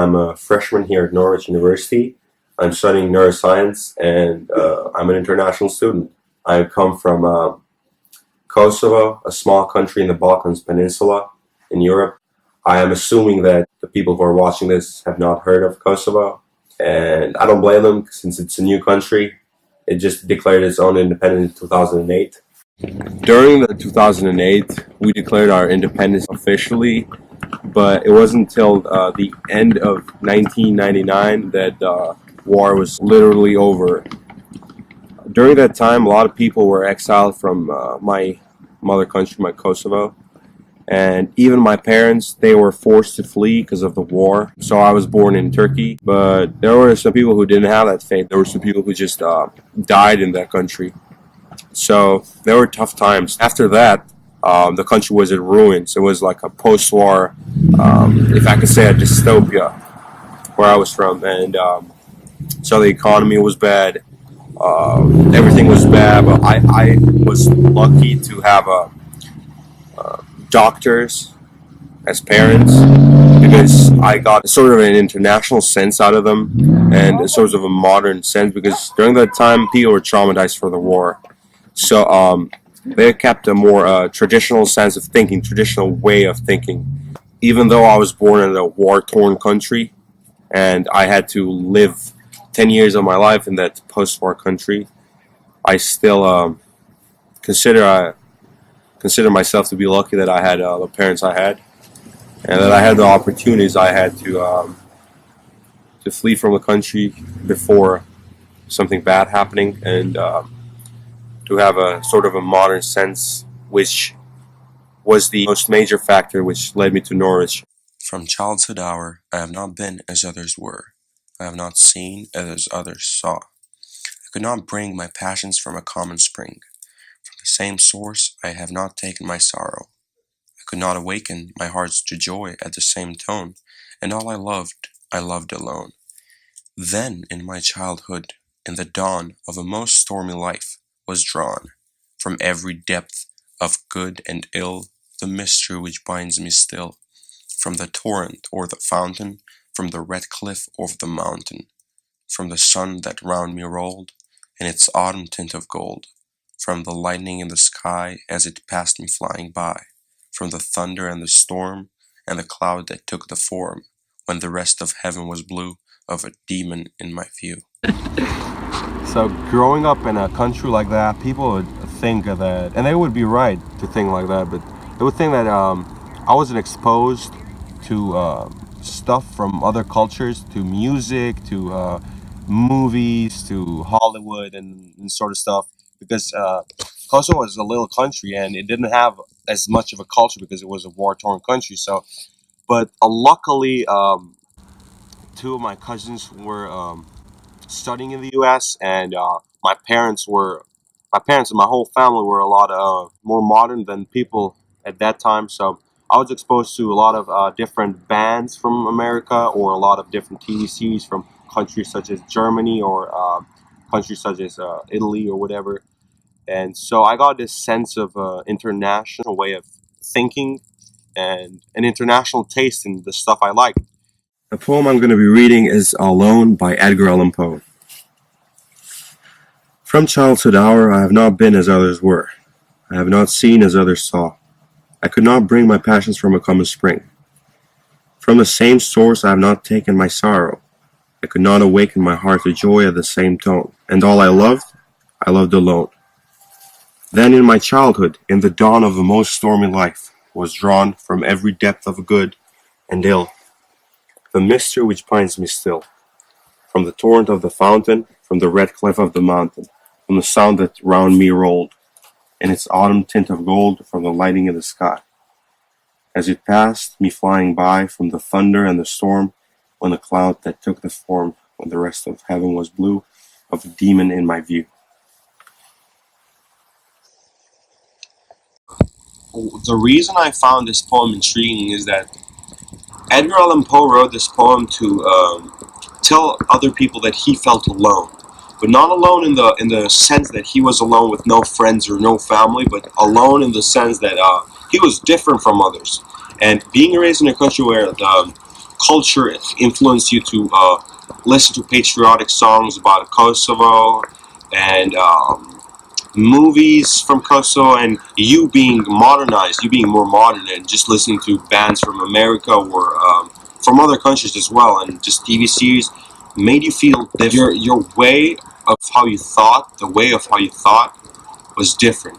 I'm a freshman here at Norwich University. I'm studying neuroscience and I'm an international student. I come from Kosovo, a small country in the Balkans Peninsula in Europe. I am assuming that the people who are watching this have not heard of Kosovo, and I don't blame them since it's a new country. It just declared its own independence in 2008. During the 2008, we declared our independence officially, but it wasn't until the end of 1999 that the war was literally over. During that time, a lot of people were exiled from my mother country, my Kosovo, and even my parents, they were forced to flee because of the war. So I was born in Turkey, but there were some people who didn't have that fate. There were some people who just died in that country. So there were tough times. After that, the country was in ruins. It was like a post-war, if I could say, a dystopia where I was from, and so the economy was bad. Everything was bad, but I was lucky to have doctors as parents because I got sort of an international sense out of them and sort of a modern sense because during that time people were traumatized for the war. So they kept a more traditional sense of thinking, traditional way of thinking. Even though I was born in a war-torn country and I had to live 10 years of my life in that post-war country, I still consider myself to be lucky that I had the parents I had, and that I had the opportunities I had to flee from the country before something bad happening, and to have a sort of a modern sense, which was the most major factor which led me to Norwich. From childhood hour, I have not been as others were. I have not seen as others saw. I could not bring my passions from a common spring. From the same source, I have not taken my sorrow. I could not awaken my hearts to joy at the same tone, and all I loved alone. Then, in my childhood, in the dawn of a most stormy life, was drawn, from every depth of good and ill, the mystery which binds me still, from the torrent or the fountain, from the red cliff or the mountain, from the sun that round me rolled, in its autumn tint of gold, from the lightning in the sky as it passed me flying by, from the thunder and the storm, and the cloud that took the form, when the rest of heaven was blue, of a demon in my view. So growing up in a country like that, people would think of that, and they would be right to think like that, but they would think that I wasn't exposed to stuff from other cultures, to music, to movies, to Hollywood and sort of stuff, because Kosovo was a little country and it didn't have as much of a culture because it was a war-torn country. So, but luckily, two of my cousins were studying in the U.S. and my parents and my whole family were a lot more modern than people at that time. So I was exposed to a lot of different bands from America or a lot of different TV series from countries such as Germany or countries such as Italy or whatever. And so I got this sense of international way of thinking and an international taste in the stuff I like. The poem I'm going to be reading is Alone by Edgar Allan Poe. From childhood hour I have not been as others were. I have not seen as others saw. I could not bring my passions from a common spring. From the same source I have not taken my sorrow. I could not awaken my heart to joy at the same tone. And all I loved alone. Then in my childhood, in the dawn of a most stormy life, was drawn from every depth of good and ill, the mystery which binds me still, from the torrent of the fountain, from the red cliff of the mountain, from the sound that round me rolled, in its autumn tint of gold, from the lightning in the sky, as it passed me flying by, from the thunder and the storm, when the cloud that took the form, when the rest of heaven was blue, of a demon in my view. The reason I found this poem intriguing is that Edgar Allan Poe wrote this poem to tell other people that he felt alone, but not alone in the sense that he was alone with no friends or no family, but alone in the sense that he was different from others. And being raised in a country where the culture influenced you to listen to patriotic songs about Kosovo and movies from Kosovo, and you being modernized, you being more modern and just listening to bands from America or from other countries as well, and just TV series made you feel different. Your way of how you thought, the way of how you thought was different.